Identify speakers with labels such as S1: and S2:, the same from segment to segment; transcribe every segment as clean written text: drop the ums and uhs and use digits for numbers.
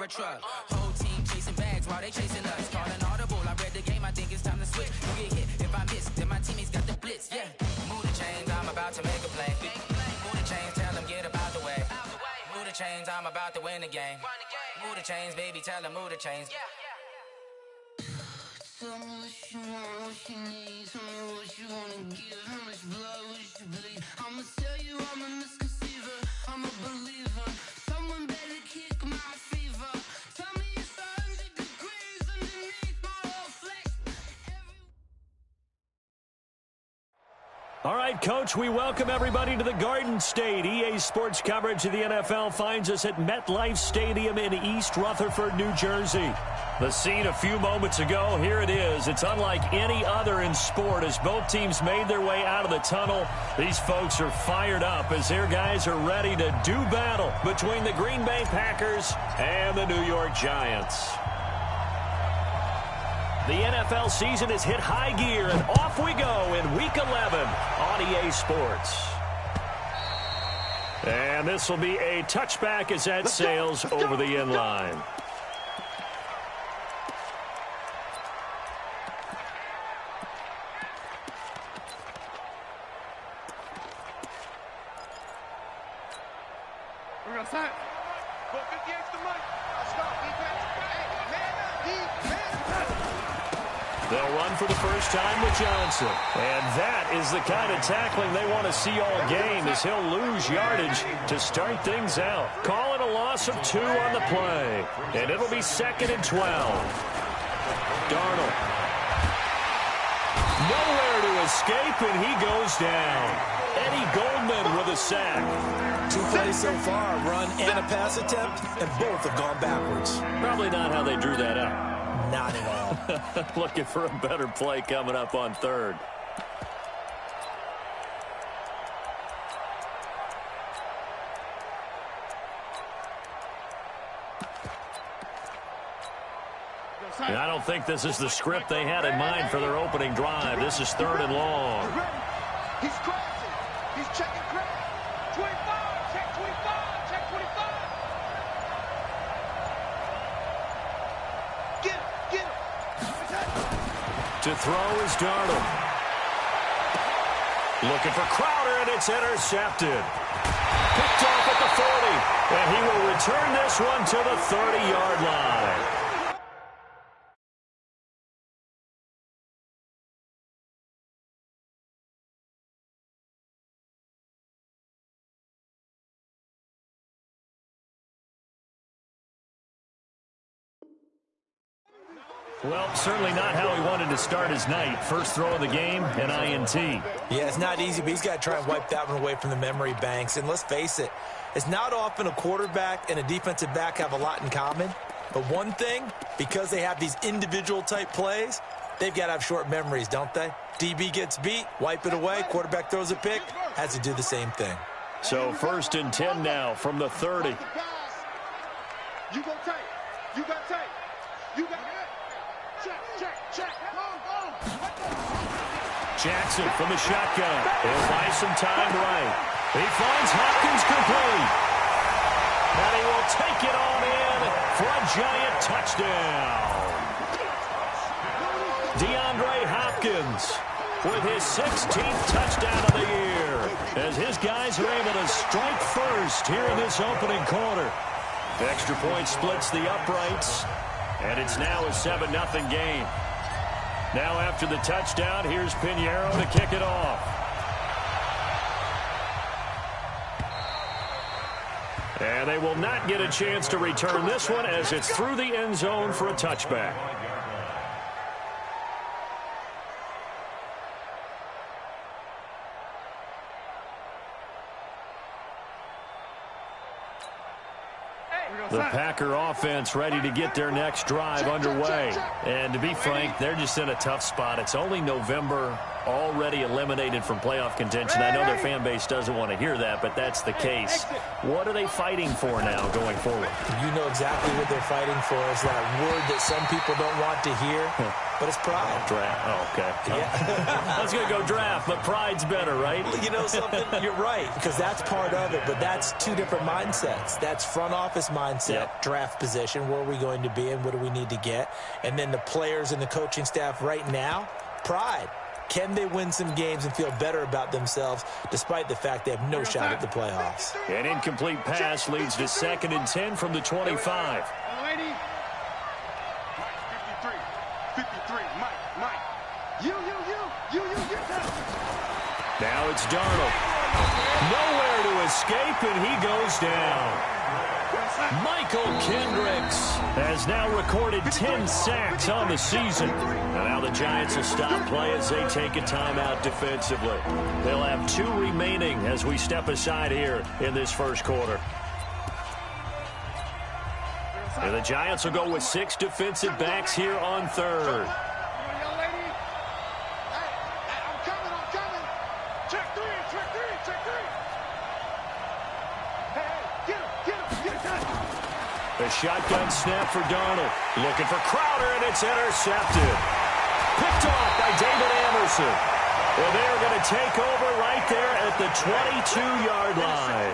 S1: truck. Whole team chasing bags while they chasing us. Call an audible, I read the game, I think it's time to switch. You get hit, if I miss, then my teammates got the blitz, yeah. Move the chains, I'm about to make a play. Move the chains, tell them get about the way. Move the chains, I'm about to win the game. Move the chains, baby, tell them move the chains. Tell me what you want, what you need. Tell me what you wanna give. How much blood would you bleed? I'ma tell you I'm a misconceiver. I'm a believer. Someone better kick my fever. Tell me it's 100 degrees underneath my whole flesh.
S2: All right, Coach, we welcome everybody to the Garden State. EA Sports coverage of the NFL finds us at MetLife Stadium in East Rutherford, New Jersey. The scene a few moments ago, here it is. It's unlike any other in sport as both teams made their way out of the tunnel. These folks are fired up as their guys are ready to do battle between the Green Bay Packers and the New York Giants. The NFL season has hit high gear, and off we go in Week 11 on EA Sports. And this will be a touchback as that sails over the end line.
S3: We're going to sign. Go 50 extra money. Let's go.
S2: They'll run for the first time with Johnson. And that is the kind of tackling they want to see all game as he'll lose yardage to start things out. Call it a loss of 2 on the play. And it'll be 2nd and 12. Darnold. Nowhere to escape, and he goes down. Eddie Goldman with a sack.
S4: 2 plays so far, a run and a pass attempt, and both have gone backwards.
S2: Probably not how they drew that up.
S4: Not at all.
S2: Looking for a better play coming up on 3rd. And I don't think this is the script they had in mind for their opening drive. This is 3rd and long.
S3: He's crossing. He's checking credit. 25. Check 25. Check 25. Get him. Get him.
S2: To throw is Darnold. Looking for Crowder, and it's intercepted. Picked off at the 40. And he will return this one to the 30-yard line. Well, certainly not how he wanted to start his night. First throw of the game, an INT.
S4: Yeah, it's not easy, but he's got to try and wipe that one away from the memory banks. And let's face it, it's not often a quarterback and a defensive back have a lot in common. But one thing, because they have these individual type plays, they've got to have short memories, don't they? DB gets beat, wipe it away, quarterback throws a pick, has to do the same thing.
S2: So 1st and 10 now from the 30.
S3: You go tight. You got tight. You got check, check, check. Go, go.
S2: Jackson from the shotgun. He'll buy some time right. He finds Hopkins complete. And he will take it on in for a Giant touchdown. DeAndre Hopkins with his 16th touchdown of the year as his guys are able to strike first here in this opening quarter. Extra point splits the uprights, and it's now a 7-0 game. Now after the touchdown, here's Pinheiro to kick it off. And they will not get a chance to return this one as it's through the end zone for a touchback. The Packer offense ready to get their next drive underway. And to be frank, they're just in a tough spot. It's only November, already eliminated from playoff contention. I know their fan base doesn't want to hear that, but that's the case. What are they fighting for now going forward?
S4: You know exactly what they're fighting for. Is that word that some people don't want to hear, but it's pride.
S2: Draft. Oh, okay.
S4: Yeah.
S2: I was going to go draft, but pride's better, right?
S4: You know something? You're right, because that's part of it, but that's two different mindsets. That's front office mindset, draft position, where are we going to be and what do we need to get? And then the players and the coaching staff right now, pride. Can they win some games and feel better about themselves despite the fact they have no shot at the playoffs?
S2: An incomplete pass leads to 2nd and 10 from the 25.
S3: Lady. 53, Mike. You.
S2: Now it's Darnold. Nowhere to escape, and he goes down. Michael Kendricks has now recorded 10 sacks on the season. And now the Giants will stop play as they take a timeout defensively. They'll have 2 remaining as we step aside here in this first quarter. And the Giants will go with 6 defensive backs here on 3rd. A shotgun snap for Darnold. Looking for Crowder, and it's intercepted. Picked off by David Anderson. Well, they are going to take over right there at the 22-yard line.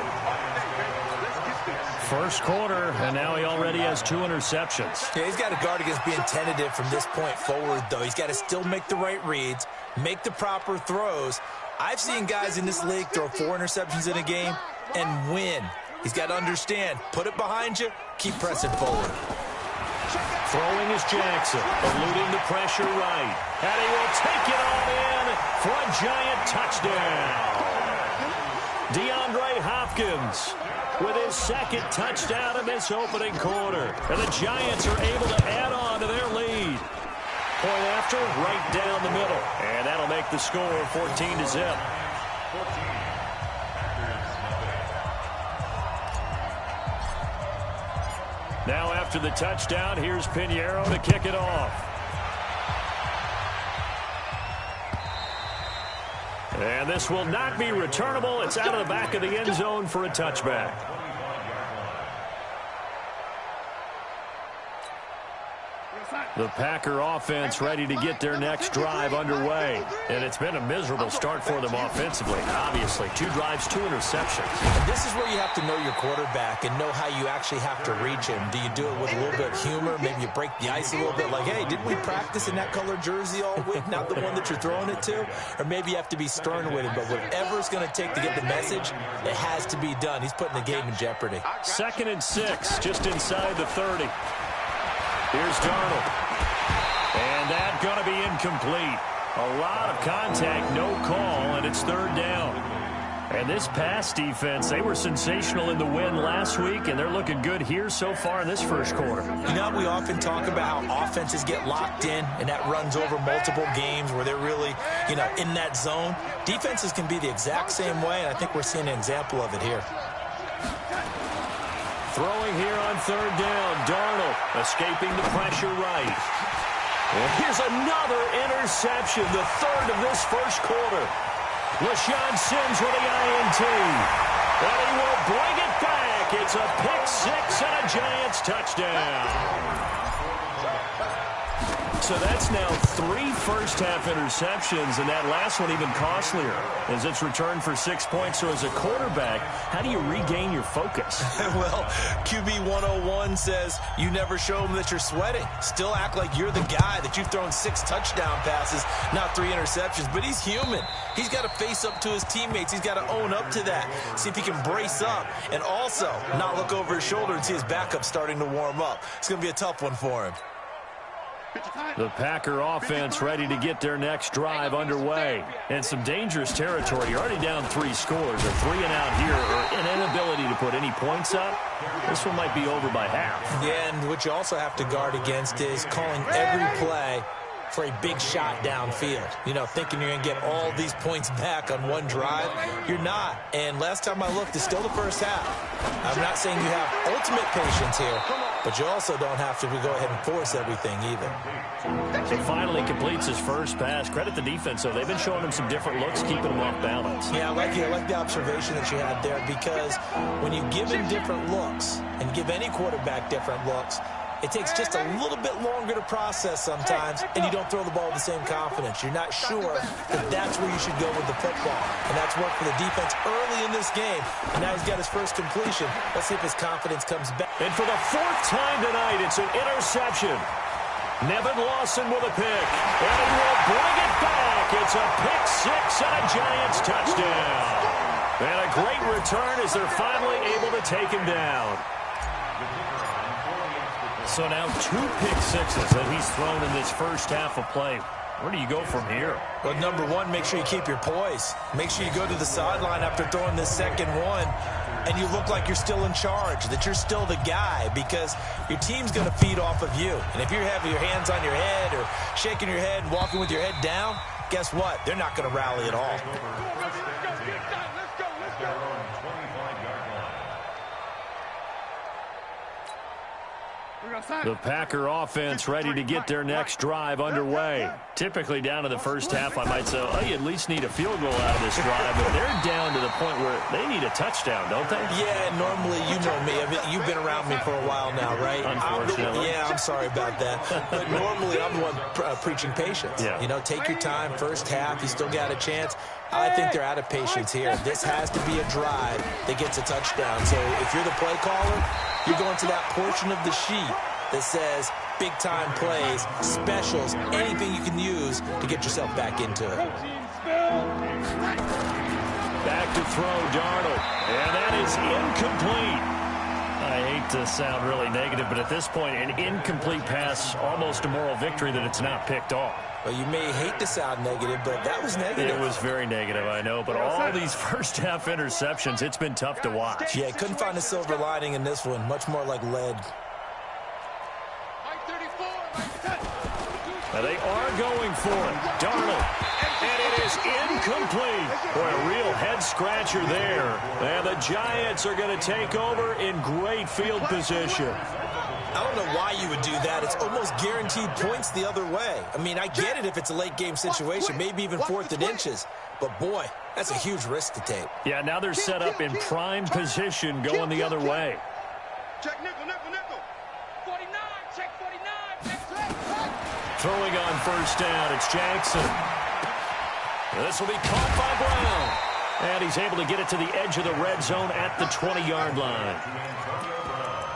S2: First quarter, and now he already has 2 interceptions.
S4: Yeah, he's got to guard against being tentative from this point forward, though. He's got to still make the right reads, make the proper throws. I've seen guys in this league throw 4 interceptions in a game and win. He's got to understand, put it behind you, keep pressing forward.
S2: Throwing is Jackson, eluding the pressure right. And he will take it on in for a Giant touchdown. DeAndre Hopkins with his 2nd touchdown in this opening quarter. And the Giants are able to add on to their lead. Point after, right down the middle. And that'll make the score 14-0. Now after the touchdown, here's Pinheiro to kick it off. And this will not be returnable. It's out of the back of the end zone for a touchback. The Packer offense ready to get their next drive underway. And it's been a miserable start for them offensively. Obviously, 2 drives, 2 interceptions.
S4: This is where you have to know your quarterback and know how you actually have to reach him. Do you do it with a little bit of humor? Maybe you break the ice a little bit like, hey, didn't we practice in that color jersey all week, not the one that you're throwing it to? Or maybe you have to be stern with him. But whatever it's going to take to get the message, it has to be done. He's putting the game in jeopardy.
S2: 2nd and 6, just inside the 30. Here's Darnold. And that's going to be incomplete. A lot of contact, no call, and it's 3rd down. And this pass defense, they were sensational in the win last week, and they're looking good here so far in this first quarter.
S4: You know, we often talk about how offenses get locked in, and that runs over multiple games where they're really, in that zone. Defenses can be the exact same way, and I think we're seeing an example of it here.
S2: Throwing here on 3rd down, Darnold escaping the pressure right. And here's another interception, the 3rd of this first quarter. LaShawn Sims with the INT. And he will bring it back. It's a pick-6 and a Giants touchdown. So that's now 3 first-half interceptions, and that last one even costlier as it's returned for 6 points. So as a quarterback, how do you regain your focus?
S4: Well, QB 101 says you never show them that you're sweating. Still act like you're the guy, that you've thrown 6 touchdown passes, not 3 interceptions. But he's human. He's got to face up to his teammates. He's got to own up to that. See if he can brace up and also not look over his shoulder and see his backup starting to warm up. It's going to be a tough one for him.
S2: The Packer offense ready to get their next drive underway. And some dangerous territory. You're already down 3 scores. A 3 and out here, or an inability to put any points up. This one might be over by half.
S4: Yeah, and what you also have to guard against is calling every play for a big shot downfield. You know, thinking you're going to get all these points back on one drive. You're not. And last time I looked, it's still the first half. I'm not saying you have ultimate patience here, but you also don't have to go ahead and force everything either.
S2: He finally completes his first pass. Credit the defense, though. They've been showing him some different looks, keeping him off balance.
S4: Yeah, I like the observation that you had there, because when you give him different looks and give any quarterback different looks, it takes just a little bit longer to process sometimes, and you don't throw the ball with the same confidence. You're not sure that that's where you should go with the football. And that's worked for the defense early in this game. And now he's got his first completion. Let's see if his confidence comes back.
S2: And for the fourth time tonight, it's an interception. Nevin Lawson with a pick. And he will bring it back. It's a pick six and a Giants touchdown. And a great return as they're finally able to take him down. So now 2 pick sixes that he's thrown in this first half of play. Where do you go from here?
S4: Well, number one, make sure you keep your poise. Make sure you go to the sideline after throwing this second one, and you look like you're still in charge, that you're still the guy, because your team's going to feed off of you. And if you're having your hands on your head or shaking your head and walking with your head down, guess what? They're not going to rally at all.
S2: The Packer offense ready to get their next drive underway. Typically down to the first half, I might say, oh, you at least need a field goal out of this drive, but they're down to the point where they need a touchdown, don't they?
S4: Yeah, normally, you know me. I mean, you've been around me for a while now, right?
S2: Unfortunately.
S4: I'm sorry about that. But normally, I'm the one preaching patience.
S2: Yeah.
S4: You know, take your time. First half, you still got a chance. I think they're out of patience here. This has to be a drive that gets a touchdown. So if you're the play caller, you're going to that portion of the sheet that says big-time plays, specials, anything you can use to get yourself back into it.
S2: Back to throw, Darnold. And that is incomplete. I hate to sound really negative, but at this point, an incomplete pass, almost a moral victory that it's not picked off.
S4: Well, you may hate to sound negative, but that was negative.
S2: It was very negative, I know. But all these first-half interceptions, it's been tough to watch.
S4: Yeah, couldn't find a silver lining in this one. Much more like lead.
S2: Now they are going for it. Darnold. And it is incomplete. Boy, a real head-scratcher there. And the Giants are going to take over in great field position.
S4: I don't know why you would do that. It's almost guaranteed points the other way. I mean, I get it if it's a late-game situation, maybe even 4th and inches. But, boy, that's a huge risk to take.
S2: Yeah, now they're set up in prime position going the other way.
S3: Check nickel, nickel, nickel. 49, check 49.
S2: Throwing on first down, it's Jackson. This will be caught by Brown. And he's able to get it to the edge of the red zone at the 20-yard line.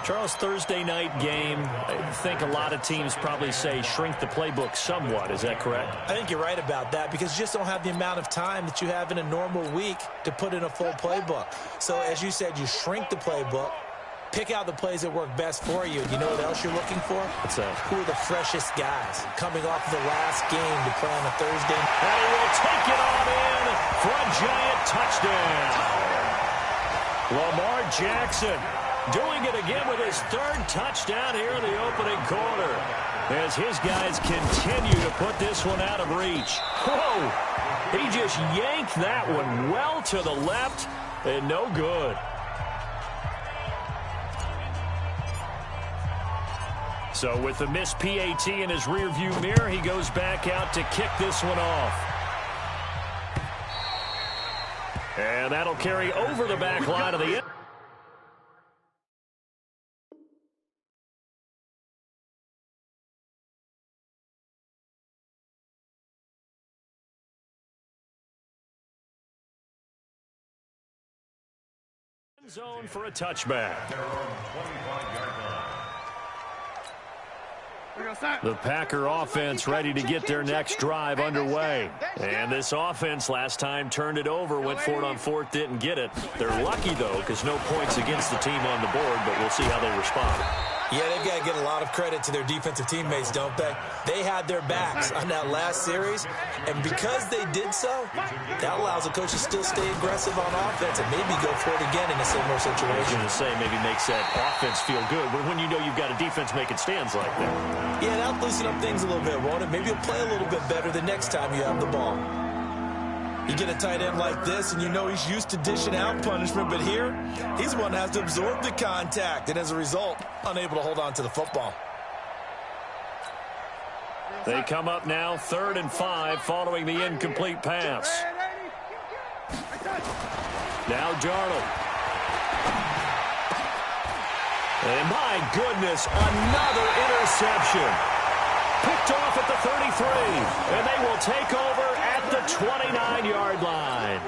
S2: Charles, Thursday night game, I think a lot of teams probably say shrink the playbook somewhat. Is that correct?
S4: I think you're right about that, because you just don't have the amount of time that you have in a normal week to put in a full playbook. So, as you said, you shrink the playbook, pick out the plays that work best for you. You know what else you're looking for?
S2: What's that?
S4: Who are the freshest guys coming off of the last game to play on a Thursday?
S2: And he will take it on in for a Giant touchdown. Lamar Jackson doing it again with his 3rd touchdown here in the opening quarter, as his guys continue to put this one out of reach. Whoa! He just yanked that one well to the left, and no good. So with the missed PAT in his rearview mirror, he goes back out to kick this one off. And that'll carry over the back line of the end. Zone for a touchback. The Packer offense ready to get their next drive underway. And this offense last time turned it over, went for it on 4th, didn't get it. They're lucky, though, because no points against the team on the board, but we'll see how they respond.
S4: Yeah, they've got to get a lot of credit to their defensive teammates, don't they? They had their backs on that last series, and because they did so, that allows the coach to still stay aggressive on offense and maybe go for it again in a similar situation.
S2: I was going to say maybe makes that offense feel good, but when you know you've got a defense making stands like that.
S4: Yeah, that'll loosen up things a little bit, won't it? Maybe you'll play a little bit better the next time you have the ball. You get a tight end like this, and you know he's used to dishing out punishment, but here, he's the one that has to absorb the contact, and as a result, unable to hold on to the football.
S2: They come up now 3rd and 5 following the incomplete pass. Now Darnold. And my goodness, another interception. Picked off at the 33, and they will take over at the 29-yard line.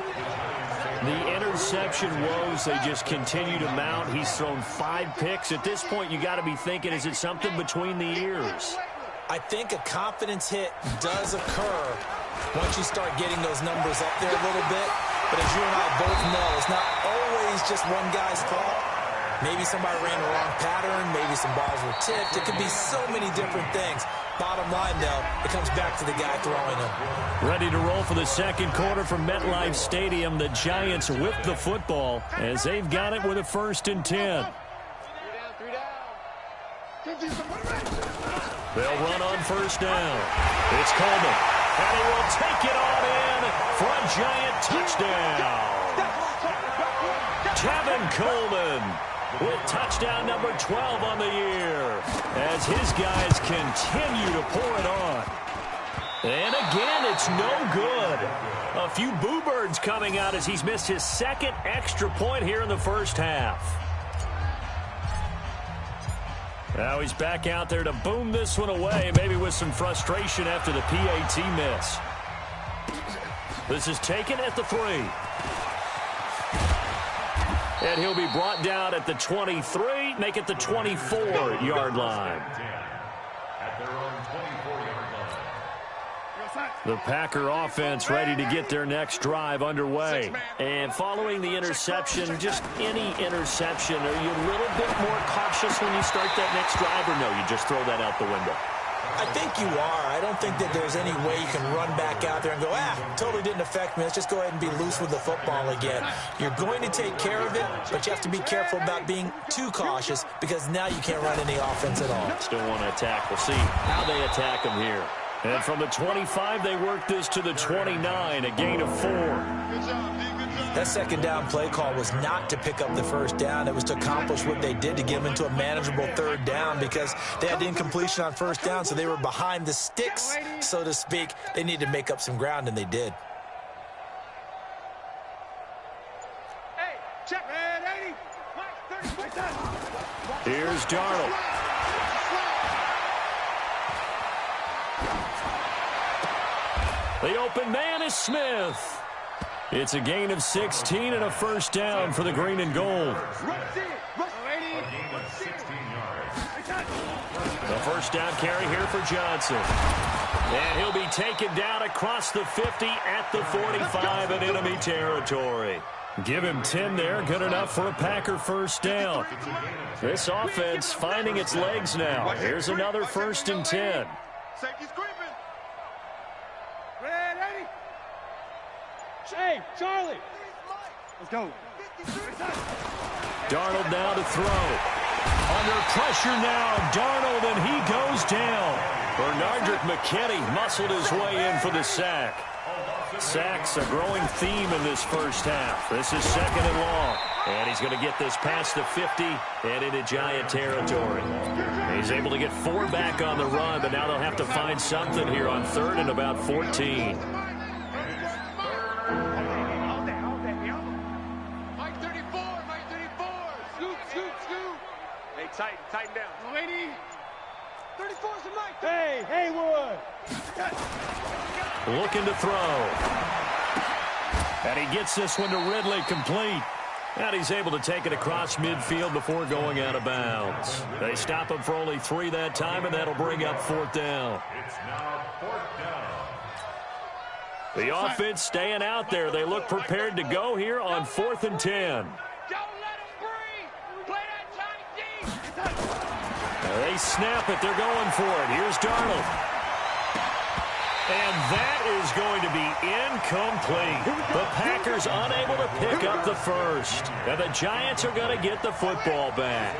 S2: The interception woes, they just continue to mount. He's thrown 5 picks. At this point, you got to be thinking, is it something between the ears?
S4: I think a confidence hit does occur once you start getting those numbers up there a little bit. But as you and I both know, it's not always just one guy's fault. Maybe somebody ran the wrong pattern. Maybe some balls were tipped. It could be so many different things. Bottom line, though, it comes back to the guy throwing them.
S2: Ready to roll for the second quarter from MetLife Stadium. The Giants whip the football as they've got it with a 1st and 10. They'll run on 1st down. It's Coleman, and he will take it on in for a Giant touchdown. Tevin Coleman with touchdown number 12 on the year as his guys continue to pour it on. And again, it's no good. A few boo birds coming out as he's missed his 2nd extra point here in the first half. Now he's back out there to boom this one away, maybe with some frustration after the PAT miss. This is taken at the 3. And he'll be brought down at the 23, make it the 24-yard line. The Packer offense ready to get their next drive underway. And following the interception, just any interception, are you a little bit more cautious when you start that next drive, or no, you just throw that out the window?
S4: I think you are. I don't think that there's any way you can run back out there and go, totally didn't affect me. Let's just go ahead and be loose with the football again. You're going to take care of it, but you have to be careful about being too cautious because now you can't run any offense at all.
S2: Still want to attack. We'll see how they attack them here. And from the 25, they work this to the 29, a gain of 4.
S4: That second down play call was not to pick up the first down. It was to accomplish what they did to get them into a manageable 3rd down because they had the incompletion on 1st down, so they were behind the sticks, so to speak. They needed to make up some ground, and they did.
S3: Hey, check. Red 80.
S2: Here's Darnold. The open man is Smith. It's a gain of 16 and a 1st down for the green and gold. The 1st down carry here for Johnson. And he'll be taken down across the 50 at the 45 in enemy territory. Give him 10 there, good enough for a Packer 1st down. This offense finding its legs now. Here's another 1st and 10.
S3: Safety's creeping. Red 80. Hey, Charlie. Let's go.
S2: Darnold now to throw. Under pressure now, Darnold, and he goes down. Bernardrick McKinney muscled his way in for the sack. Sacks a growing theme in this first half. This is 2nd and long. And he's going to get this past the 50 and into Giant territory. He's able to get 4 back on the run, but now they'll have to find something here on 3rd and about 14.
S3: Tighten down. Lady. 34's the mic. Hey, Haywood.
S2: Looking to throw. And he gets this one to Ridley complete. And he's able to take it across midfield before going out of bounds. They stop him for only 3 that time, and that'll bring up 4th down.
S5: It's now 4th down.
S2: The offense staying out there. They look prepared to go here on 4th and 10. They snap it. They're going for it. Here's Darnold. And that is going to be incomplete. The Packers unable to pick up the first. And the Giants are going to get the football back.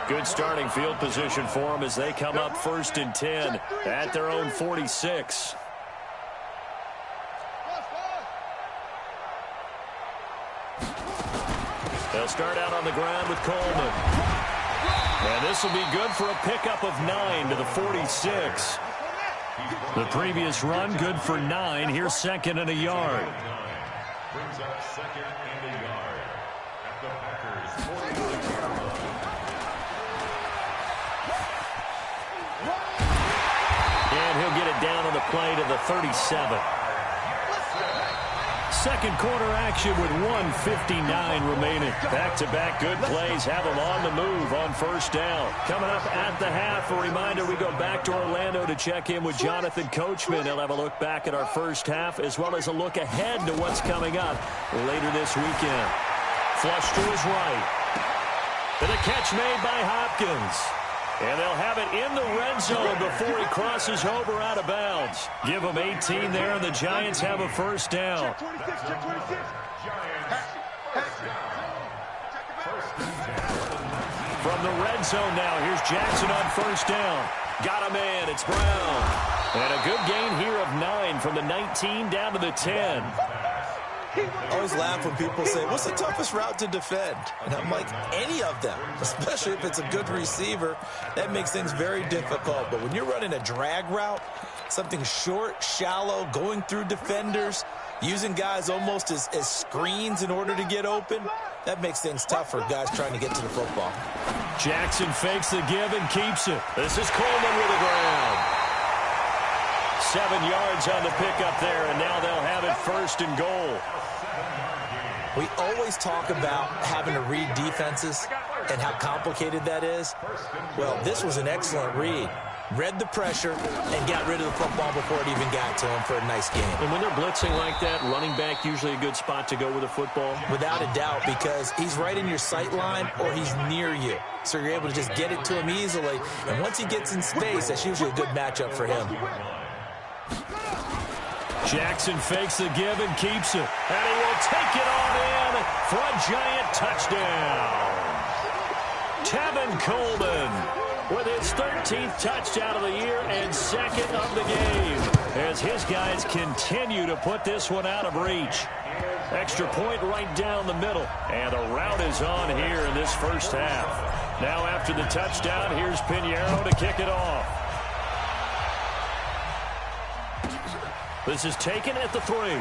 S2: Good starting field position for them as they come up 1st and 10 at their own 46. They'll start out on the ground with Coleman. And this will be good for a pickup of 9 to the 46. The previous run, good for 9. Here's 2nd and a yard.
S5: Brings up 2nd and a yard at the Packers 46-yard line.
S2: And he'll get it down on the play to the 37. Second quarter action with 1:59 remaining. Back-to-back good plays have them on the move on 1st down. Coming up at the half, a reminder, we go back to Orlando to check in with Jonathan Coachman. He'll have a look back at our first half as well as a look ahead to what's coming up later this weekend. Flush to his right. And a catch made by Hopkins. And they'll have it in the red zone before he crosses over out of bounds. Give them 18 there, and the Giants have a 1st down. From the red zone now, here's Jackson on 1st down. Got a man, it's Brown. And a good gain here of 9 from the 19 down to the 10.
S4: I always laugh when people say, what's the toughest route to defend? And I'm like, any of them, especially if it's a good receiver. That makes things very difficult. But when you're running a drag route, something short, shallow, going through defenders, using guys almost as screens in order to get open, that makes things tough for guys trying to get to the football.
S2: Jackson fakes the give and keeps it. This is Coleman with the ground. 7 yards on the pickup there, and now they'll have it 1st and goal.
S4: We always talk about having to read defenses and how complicated that is. Well, this was an excellent read. Read the pressure and got rid of the football before it even got to him for a nice game.
S2: And when they're blitzing like that, running back usually a good spot to go with the football?
S4: Without a doubt, because he's right in your sight line or he's near you. So you're able to just get it to him easily. And once he gets in space, that's usually a good matchup for him.
S2: Jackson fakes the give and keeps it. And he will take it on in for a Giant touchdown. Tevin Coleman with his 13th touchdown of the year and 2nd of the game as his guys continue to put this one out of reach. Extra point right down the middle. And the route is on here in this 1st half. Now after the touchdown, here's Pinheiro to kick it off. This is taken at the 3.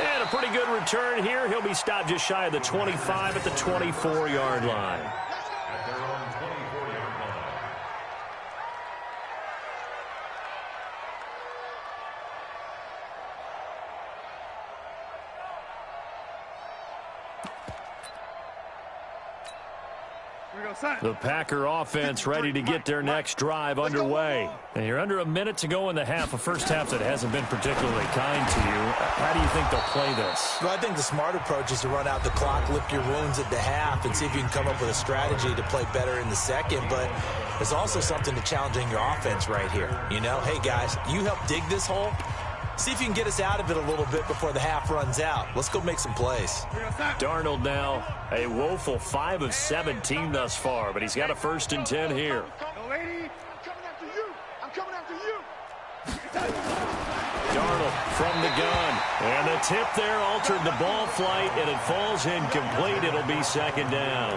S2: And a pretty good return here. He'll be stopped just shy of the 25 at the 24-yard line.
S5: At their own 24-yard line.
S2: The Packer offense ready to get their next drive underway. And you're under a minute to go in the half, a first half that hasn't been particularly kind to you. How do you think they'll play this?
S4: Well, I think the smart approach is to run out the clock, lick your wounds at the half, and see if you can come up with a strategy to play better in the second. But there's also something to challenging your offense right here. You know, hey, guys, you help dig this hole. See if you can get us out of it a little bit before the half runs out. Let's go make some plays.
S2: Darnold now a woeful 5 of 17 thus far, but he's got a 1st and 10 here.
S3: Lady, I'm coming after you. I'm coming after you.
S2: Darnold from the gun. And the tip there altered the ball flight, and it falls incomplete. It'll be 2nd down.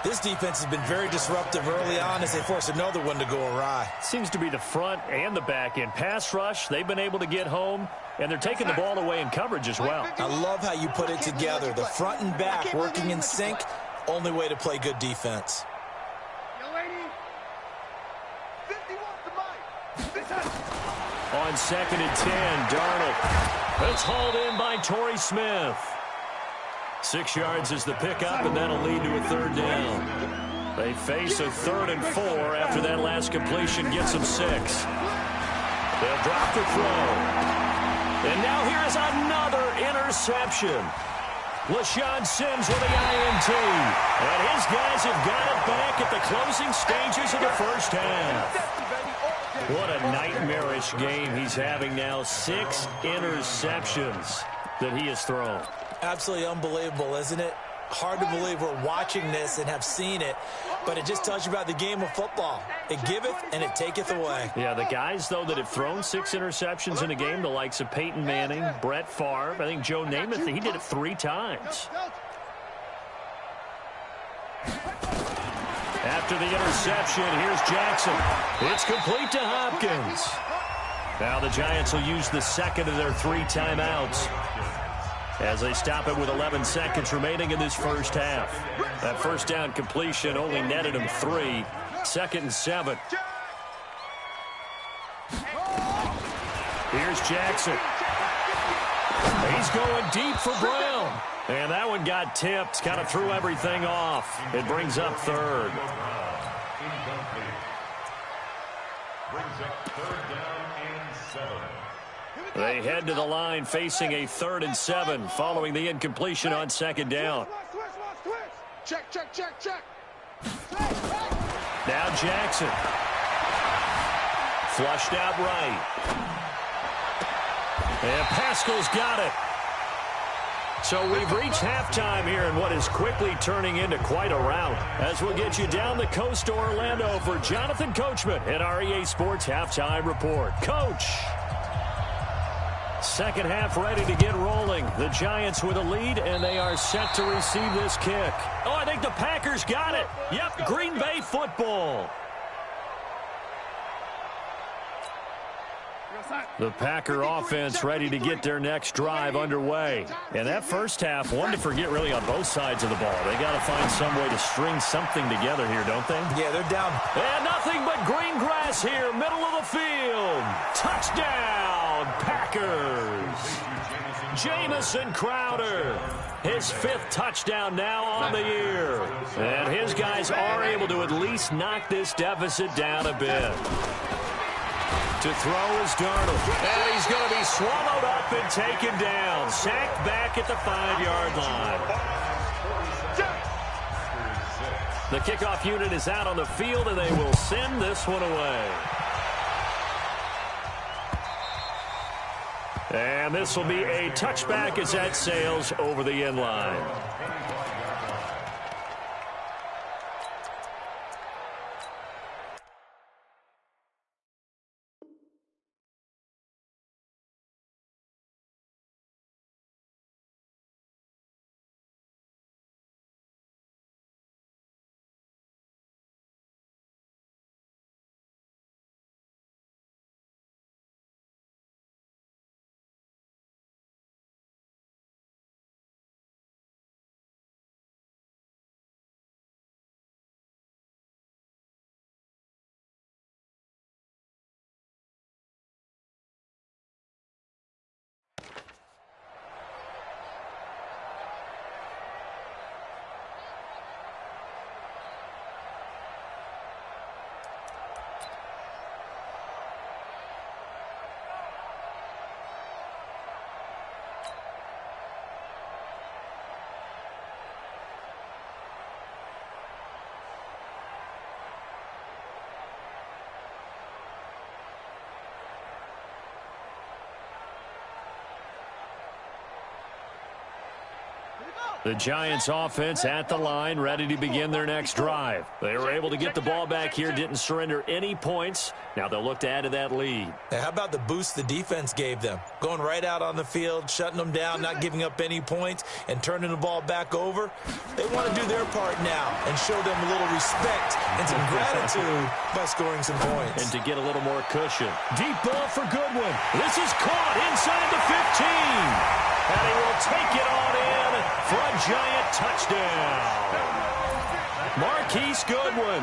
S4: This defense has been very disruptive early on as they force another one to go awry.
S2: Seems to be the front and the back end. Pass rush, they've been able to get home, and they're taking the ball away in coverage as well.
S4: I love how you put it together. The front and back working in sync, only way to play good defense.
S3: Young lady, 51 to Mike.
S2: On 2nd and 10, Darnold. It's hauled in by Torrey Smith. 6 yards is the pickup, and that'll lead to a 3rd down. They face a 3rd and 4 after that last completion gets them 6. They'll drop the throw. And now here is another interception. LaShawn Sims with the INT. And his guys have got it back at the closing stages of the first half. What a nightmarish game he's having now. 6 interceptions that he has thrown.
S4: Absolutely unbelievable, isn't it? Hard to believe we're watching this and have seen it, but it just tells you about the game of football. It giveth and it taketh away.
S2: Yeah, the guys, though, that have thrown 6 interceptions in a game, the likes of Peyton Manning, Brett Favre, I think Joe Namath, he did it 3 times. After the interception, here's Jackson. It's complete to Hopkins. Now the Giants will use the second of their 3 timeouts as they stop it with 11 seconds remaining in this first half. That first down completion only netted him 3. 2nd and 7. Here's Jackson. He's going deep for Brown. And that one got tipped, kind of threw everything off. It brings up 3rd.
S5: Brings up 3rd down and 7.
S2: They head to the line facing a 3rd and 7 following the incompletion on 2nd down.
S3: Check, check, check, check.
S2: Now Jackson. Flushed out right. And Pascal's got it. So we've reached halftime here in what is quickly turning into quite a rout. As we'll get you down the coast to Orlando for Jonathan Coachman at our EA Sports Halftime Report. Coach. Second half ready to get rolling. The Giants with a lead, and they are set to receive this kick. Oh, I think the Packers got it. Yep, Green Bay football. The Packer offense ready to get their next drive underway. And that first half, one to forget really on both sides of the ball. They got to find some way to string something together here, don't they?
S4: Yeah, they're down.
S2: And nothing but green grass here, middle of the field. Touchdown, Packers. Jamison Crowder, his 5th touchdown now on the year. And his guys are able to at least knock this deficit down a bit. To throw is Darnold. And he's going to be swallowed up and taken down. Sacked back at the 5-yard line. The kickoff unit is out on the field, and they will send this one away. And this will be a touchback as that sails over the end line. The Giants offense at the line, ready to begin their next drive. They were able to get the ball back here, didn't surrender any points. Now they'll look to add to that lead.
S4: Now, how about the boost the defense gave them? Going right out on the field, shutting them down, not giving up any points, and turning the ball back over. They want to do their part now and show them a little respect and some gratitude by scoring some points.
S2: And to get a little more cushion. Deep ball for Goodwin. This is caught inside the 15. And he will take it on in for a Giant touchdown. Marquise Goodwin,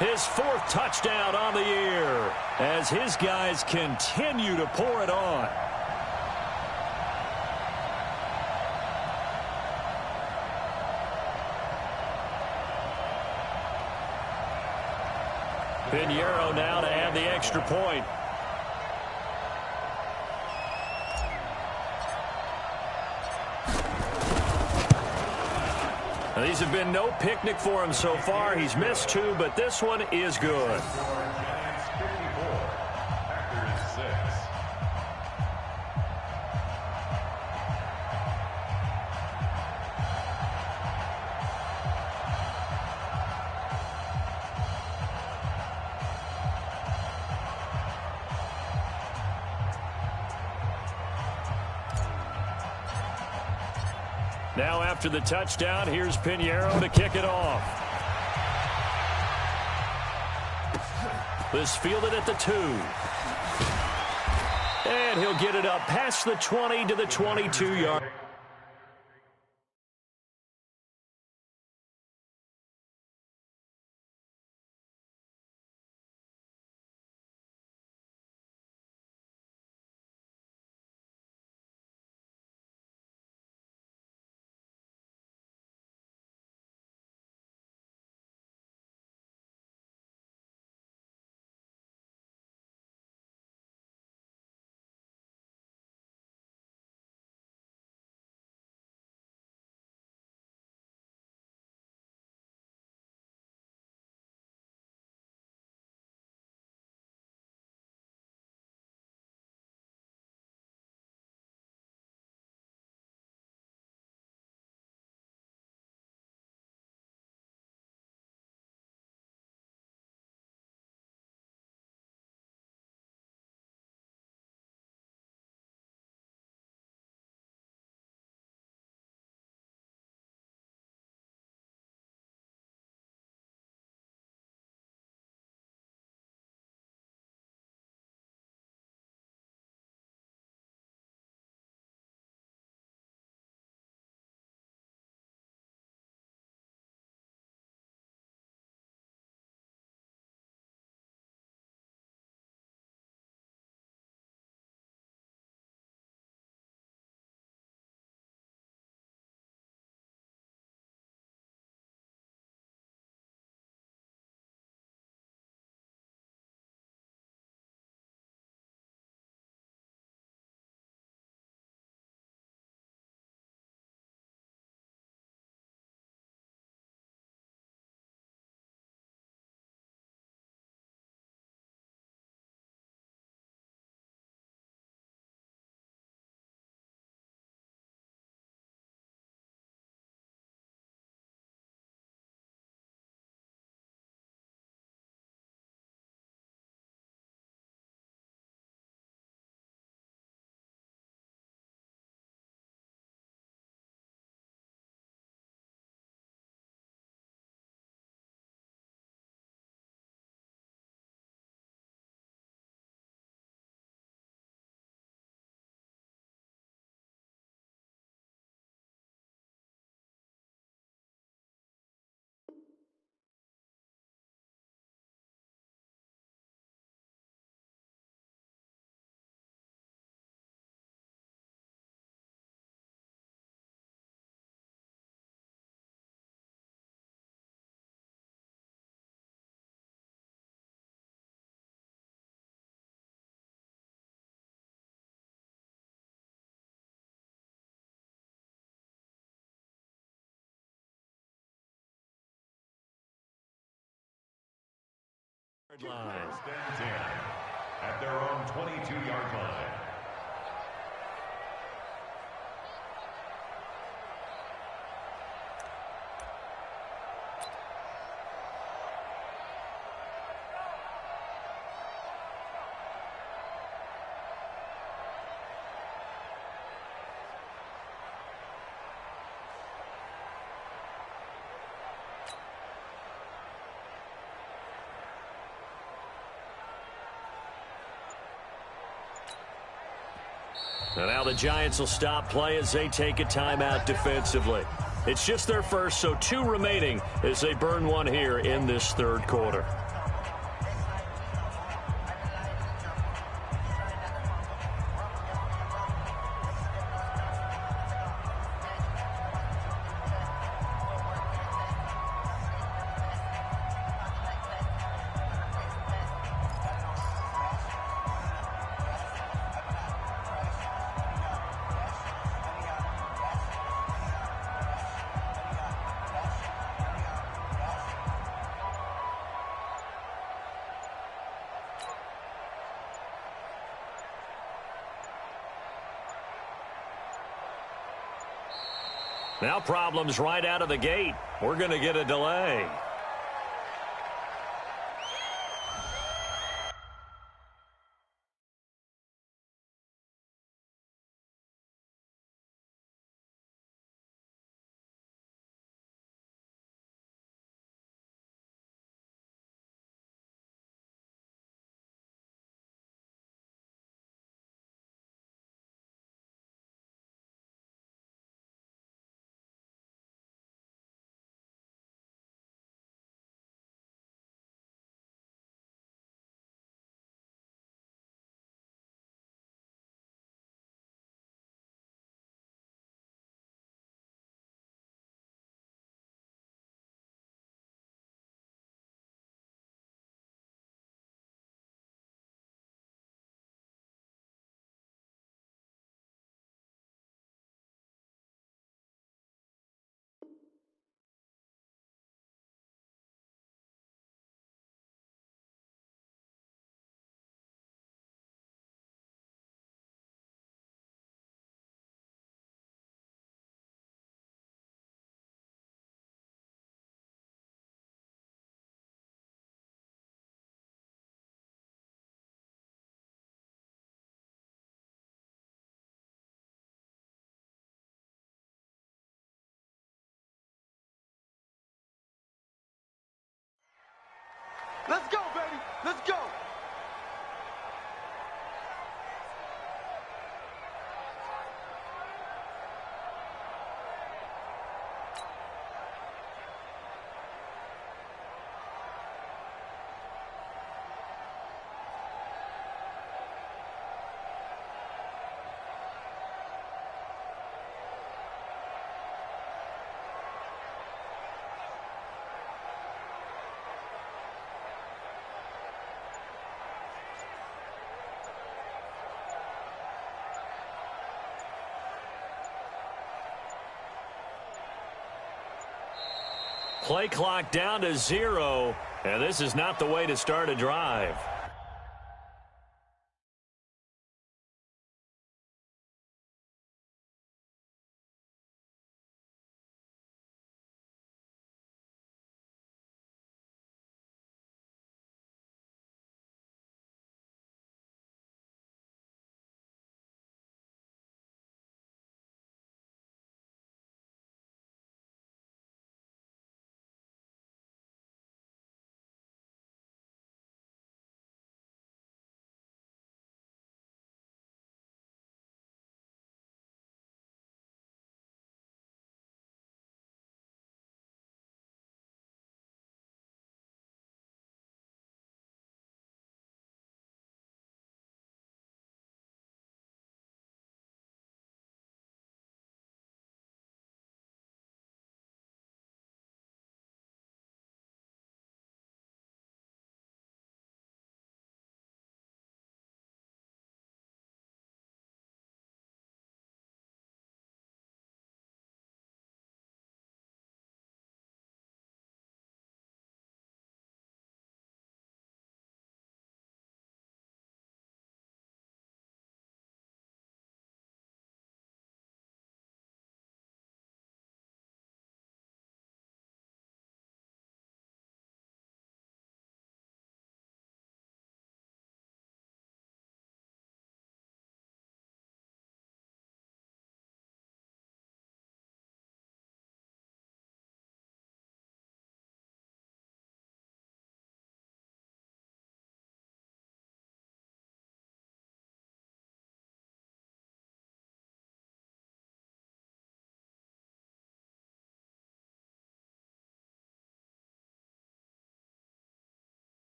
S2: his 4th touchdown on the year as his guys continue to pour it on. Pinheiro now to add the extra point. Now, these have been no picnic for him so far. He's missed 2, but this one is good.
S5: Giants 54, Packers 6.
S2: Now after the touchdown, here's Pinheiro to kick it off. This fielded at the 2. And he'll get it up past the 20 to the 22-yard. Line.
S5: First and 10 at their own 22-yard line.
S2: And now the Giants will stop play as they take a timeout defensively. It's just their first, so 2 remaining as they burn one here in this third quarter. Now problems right out of the gate. We're going to get a delay.
S3: Let's go, baby. Let's go.
S2: Play clock down to 0, and this is not the way to start a drive.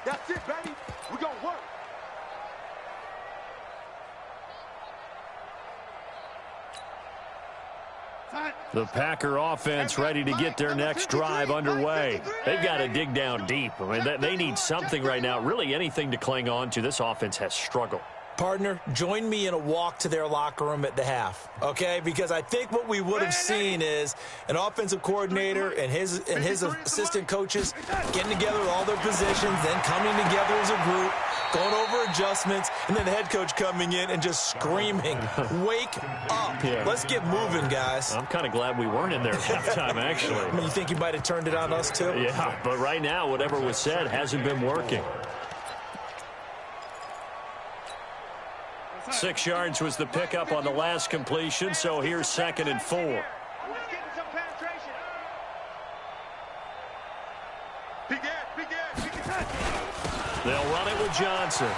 S3: That's it, baby. We're going to work.
S2: The Packer offense ready to get their next drive underway. They've got to dig down deep. I mean, they need something right now, really anything to cling on to. This offense has struggled.
S4: Partner, join me in a walk to their locker room at the half, okay? Because I think what we would have seen is an offensive coordinator and his assistant coaches getting together with all their positions, then coming together as a group, going over adjustments, and then the head coach coming in and just screaming, wake up. Yeah. Let's get moving, guys.
S2: I'm kind of glad we weren't in there at halftime, actually.
S4: I mean, you think you might have turned it on us, too?
S2: Yeah, but right now, whatever was said hasn't been working. 6 yards was the pickup on the last completion, so here's 2nd and 4.
S3: They'll
S2: run it with Johnson.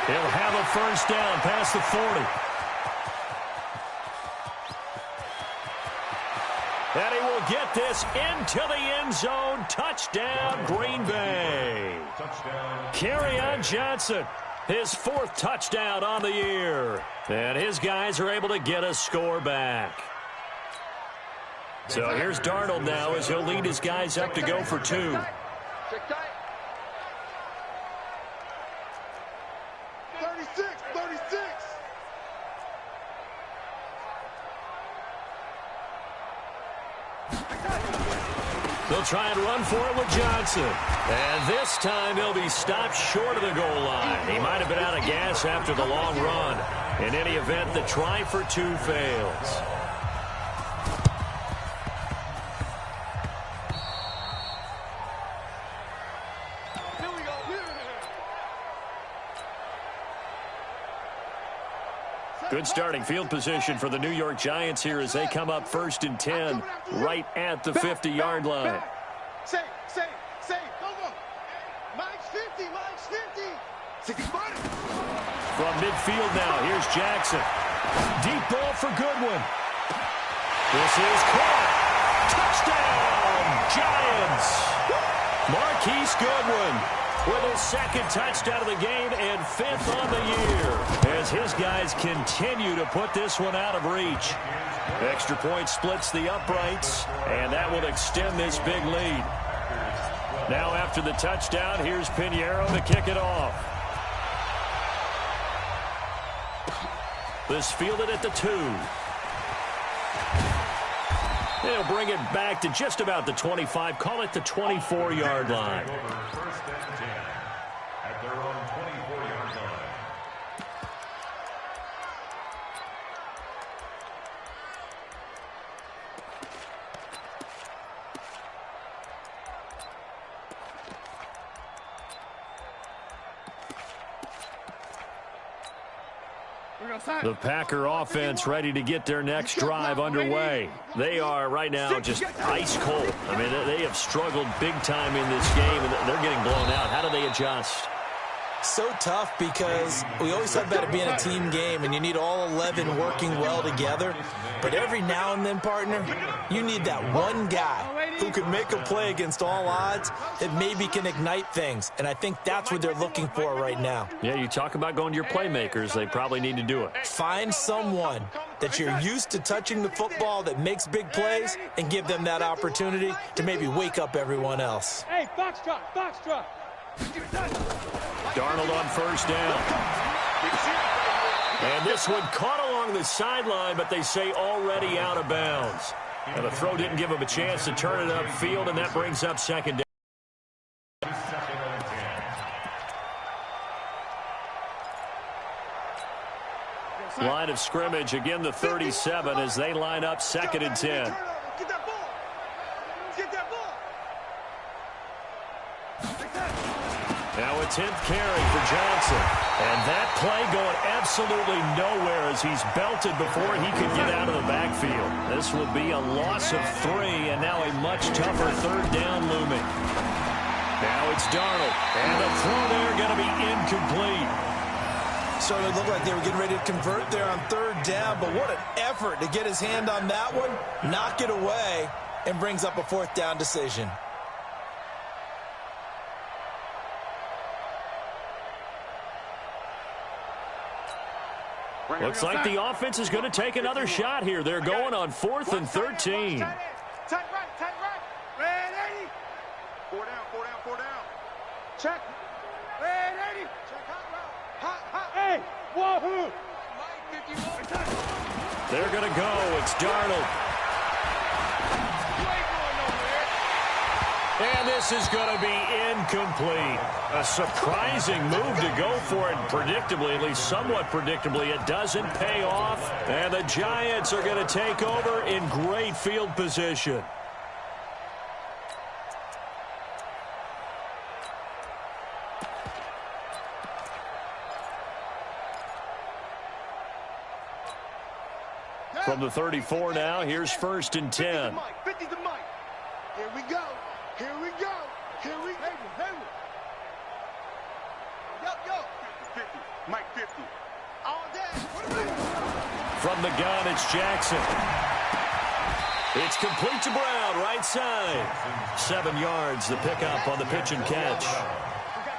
S2: He'll have a first down past the 40. And he will get this into the end zone. Touchdown, Green Bay. Kerryon Johnson. His 4th touchdown on the year. And his guys are able to get a score back. So here's Darnold now as he'll lead his guys up to go for 2. They'll try and run for it with Johnson. And this time they'll be stopped short of the goal line. He might have been out of gas after the long run. In any event, the try for 2 fails. Good starting field position for the New York Giants here as they come up 1st and 10 right at the 50-yard line.
S3: Say, go. Mike's 50.
S2: From midfield now, here's Jackson. Deep ball for Goodwin. This is caught. Touchdown, Giants. Marquise Goodwin with his 2nd touchdown of the game and 5th on the year as his guys continue to put this one out of reach. Extra point splits the uprights, and that will extend this big lead. Now after the touchdown, here's Pinheiro to kick it off. This fielded at the 2. They'll bring it back to just about the 25, call it the 24-yard line.
S5: First and 10 at their own 24-yard line.
S2: The Packer offense ready to get their next drive underway. They are right now just ice cold. I mean, they have struggled big time in this game, and they're getting blown out. How do they adjust?
S4: So tough because we always talk about it being a team game and you need all 11 working well together. But every now and then, partner, you need that one guy who can make a play against all odds that maybe can ignite things. And I think that's what they're looking for right now.
S2: Yeah, you talk about going to your playmakers. They probably need to do it.
S4: Find someone that you're used to touching the football that makes big plays and give them that opportunity to maybe wake up everyone else.
S3: Hey, box drop.
S2: Darnold on first down. And this one caught along the sideline, but they say already out of bounds. And the throw didn't give him a chance to turn it upfield, and that brings up 2nd down. Line of scrimmage, again the 37 as they line up 2nd and 10. Now a 10th carry for Johnson. And that play going absolutely nowhere as he's belted before he could get out of the backfield. This will be a loss of 3, and now a much tougher 3rd down looming. Now it's Darnold, and the throw there going to be incomplete.
S4: Certainly looked like they were getting ready to convert there on 3rd down, but what an effort to get his hand on that one, knock it away, and brings up a 4th down decision.
S2: Looks like the offense is going to take another shot here. They're going on 4th and 13.
S3: Tight right. Red 80. 4 down. Check. Red 80. Check hot. Hey, wahoo.
S2: They're going to go. It's Darnold. And this is going to be incomplete. A surprising move to go for it predictably, at least somewhat predictably. It doesn't pay off. And the Giants are going to take over in great field position. From the 34 now, here's 1st and 10.
S3: 50 to Mike. Here we go. Yo. 50. Mike 50. All day.
S2: From the gun, it's Jackson. It's complete to Brown, right side. 7 yards, the pickup on the pitch and catch.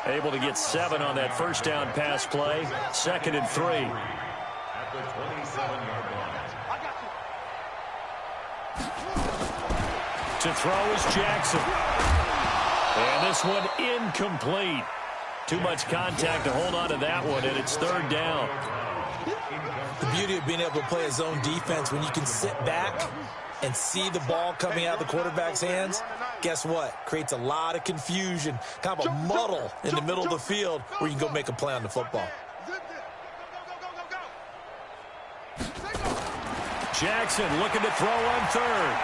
S2: Able to get 7 on that first down pass play. 2nd and 3.
S5: At the 27-yard line.
S2: To throw is Jackson. And this one incomplete. Too much contact to hold on to that one, and it's 3rd down.
S4: The beauty of being able to play a zone defense when you can sit back and see the ball coming out of the quarterback's hands, guess what? Creates a lot of confusion, kind of a muddle in the middle of the field where you can go make a play on the football.
S2: Jackson looking to throw on 3rd.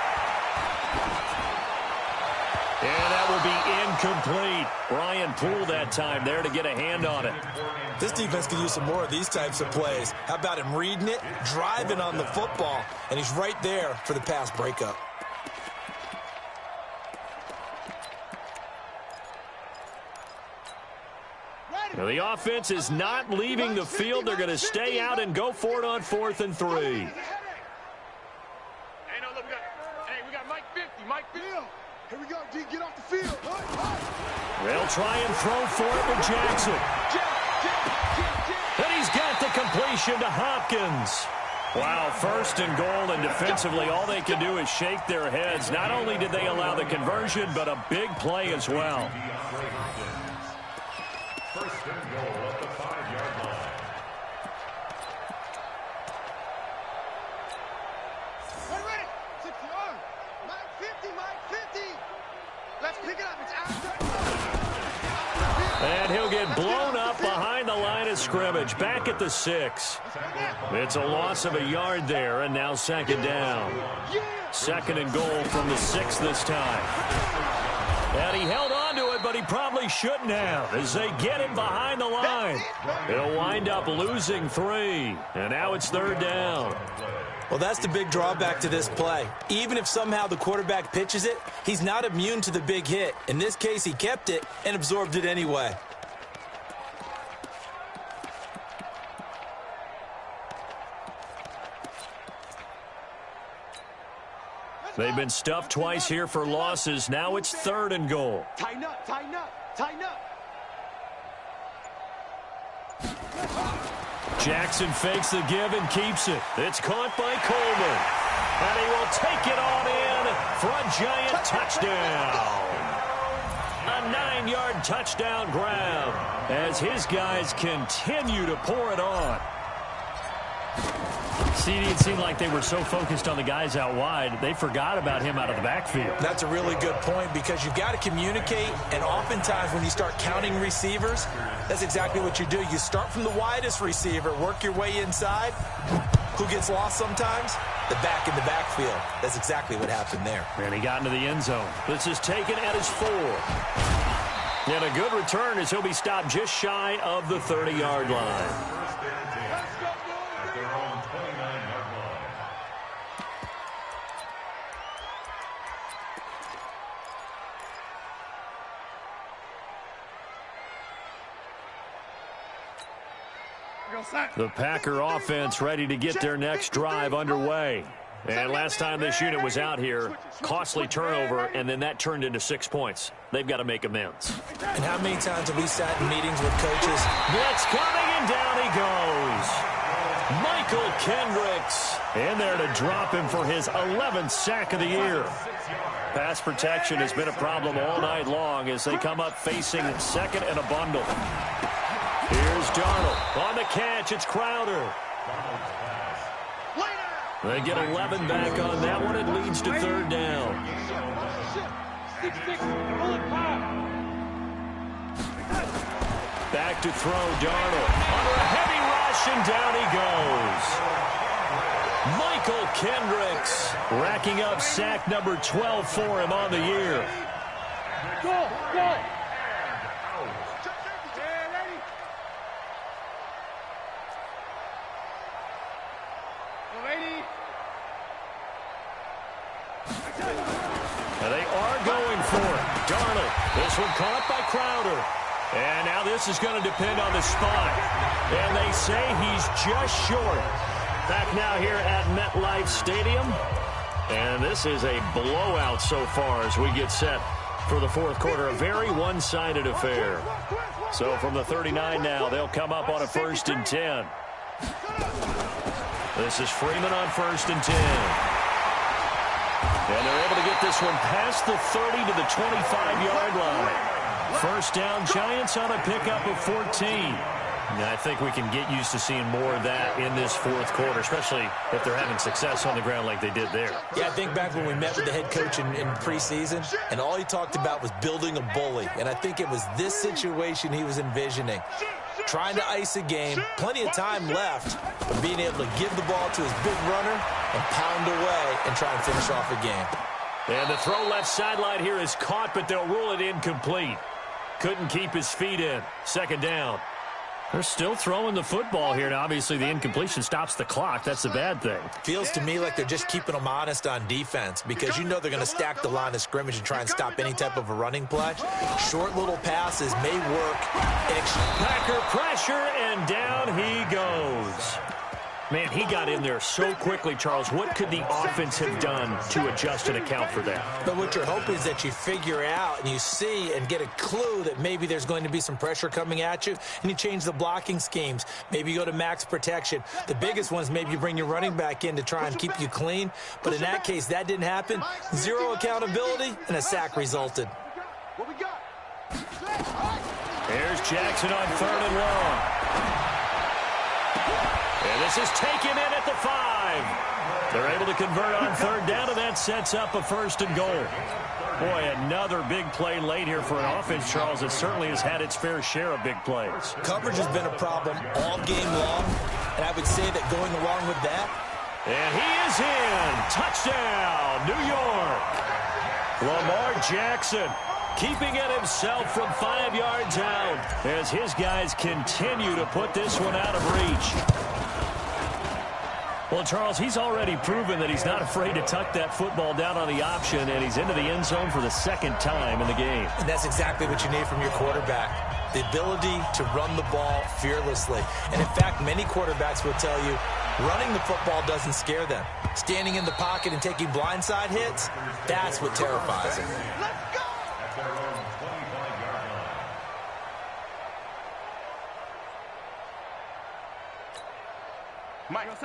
S2: And that will be incomplete. Brian Poole that time there to get a hand on it.
S4: This defense could use some more of these types of plays. How about him reading it, driving on the football, and he's right there for the pass breakup.
S2: Now the offense is not leaving the field. They're going to stay out and go for it on 4th and 3.
S3: Hey, no, look, we got Mike 50. Here we go, D, get off the field.
S2: They'll try and throw for it with Jackson. And he's got the completion to Hopkins. Wow, 1st and goal, and defensively all they can do is shake their heads. Not only did they allow the conversion, but a big play as well.
S5: 1st and goal at the 5-yard line.
S2: And he'll get blown up behind the line of scrimmage. Back at the 6. It's a loss of a yard there, and now 2nd down. 2nd and goal from the 6 this time. And he held on to it, but he probably shouldn't have as they get him behind the line. He'll wind up losing 3. And now it's 3rd down.
S4: Well, that's the big drawback to this play. Even if somehow the quarterback pitches it, he's not immune to the big hit. In this case, he kept it and absorbed it anyway.
S2: They've been stuffed twice here for losses. Now it's 3rd and goal.
S3: Tighten up.
S2: Jackson fakes the give and keeps it. It's caught by Coleman. And he will take it on in for a Giant touchdown. A 9-yard touchdown grab as his guys continue to pour it on. It seemed like they were so focused on the guys out wide, they forgot about him out of the backfield.
S4: That's a really good point because you've got to communicate, and oftentimes when you start counting receivers, that's exactly what you do. You start from the widest receiver, work your way inside. Who gets lost sometimes? The back in the backfield. That's exactly what happened there.
S2: And he got into the end zone. This is taken at his 4. And a good return as he'll be stopped just shy of the 30-yard line. The Packer offense ready to get their next drive underway. And last time this unit was out here, costly turnover, and then that turned into 6 points. They've got to make amends.
S4: And how many times have we sat in meetings with coaches?
S2: Blitz coming, and down he goes. Michael Kendricks in there to drop him for his 11th sack of the year. Pass protection has been a problem all night long as they come up facing second and a bundle. Here's Darnold on the catch. It's Crowder. They get 11 back on that one. It leads to third down. Back to throw, Darnold. Under a heavy rush, and down he goes. Michael Kendricks racking up sack number 12 for him on the year.
S3: Go!
S2: And they are going for it. Darnold, this one caught by Crowder. And now this is going to depend on the spot. And they say he's just short. Back now here at MetLife Stadium. And this is a blowout so far as we get set for the fourth quarter. A very one-sided affair. So from the 39 now, they'll come up on a 1st and 10. This is Freeman on 1st and 10. And they're able to get this one past the 30 to the 25-yard line. First down, Giants on a pickup of 14. And I think we can get used to seeing more of that in this fourth quarter, especially if they're having success on the ground like they did there.
S4: Yeah, I think back when we met with the head coach in preseason, and all he talked about was building a bully. And I think it was this situation he was envisioning. Trying to ice a game, plenty of time left, but being able to give the ball to his big runner and pound away and try and finish off a game.
S2: And the throw left sideline here is caught, but they'll rule it incomplete. Couldn't keep his feet in. Second down. They're still throwing the football here. Now, obviously, the incompletion stops the clock. That's the bad thing.
S4: Feels to me like they're just keeping them honest on defense because you know they're going to stack the line of scrimmage and try and stop any type of a running play. Short little passes may work.
S2: Packer pressure, and down he goes. Man, he got in there so quickly, Charles. What could the offense have done to adjust and account for that?
S4: But what you're hoping is that you figure out and you see and get a clue that maybe there's going to be some pressure coming at you, and you change the blocking schemes. Maybe you go to max protection. The biggest one is maybe you bring your running back in to try and keep you clean. But in that case, that didn't happen. Zero accountability, and a sack resulted.
S3: What we got?
S2: Here's Jackson on 3rd and long. And this is taken in at the 5. They're able to convert on 3rd down, and that sets up a 1st and goal. Boy, another big play late here for an offense, Charles, that certainly has had its fair share of big plays.
S4: Coverage has been a problem all game long, and I would say that going along with that.
S2: And he is in. Touchdown, New York. Lamar Jackson keeping it himself from 5 yards out as his guys continue to put this one out of reach. Well, Charles, he's already proven that he's not afraid to tuck that football down on the option, and he's into the end zone for the 2nd time in the game.
S4: And that's exactly what you need from your quarterback, the ability to run the ball fearlessly. And, in fact, many quarterbacks will tell you running the football doesn't scare them. Standing in the pocket and taking blindside hits, that's what terrifies them.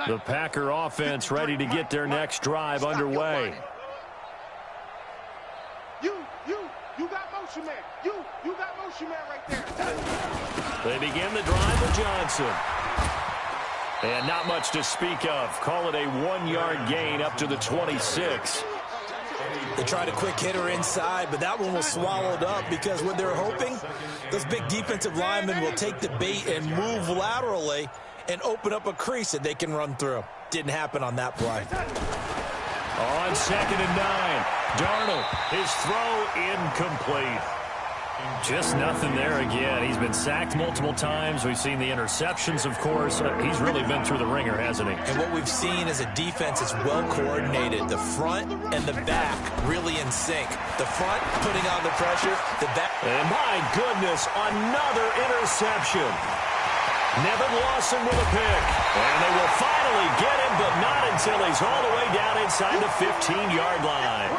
S2: The Packer offense ready to get their next drive underway.
S3: You got motion man. You got motion man right there.
S2: They begin the drive with Johnson. And not much to speak of. Call it a 1-yard gain up to the 26.
S4: They tried a quick hitter inside, but that one was swallowed up because what they're hoping, those big defensive linemen will take the bait and move laterally and open up a crease that they can run through. Didn't happen on that play.
S2: On 2nd and 9, Darnold, his throw incomplete. Just nothing there again. He's been sacked multiple times. We've seen the interceptions, of course. He's really been through the ringer, hasn't he?
S4: And what we've seen is a defense that's well coordinated. The front and the back really in sync. The front putting on the pressure. The back.
S2: And my goodness, another interception. Nevin Lawson with a pick. And they will finally get him, but not until he's all the way down inside the 15-yard line.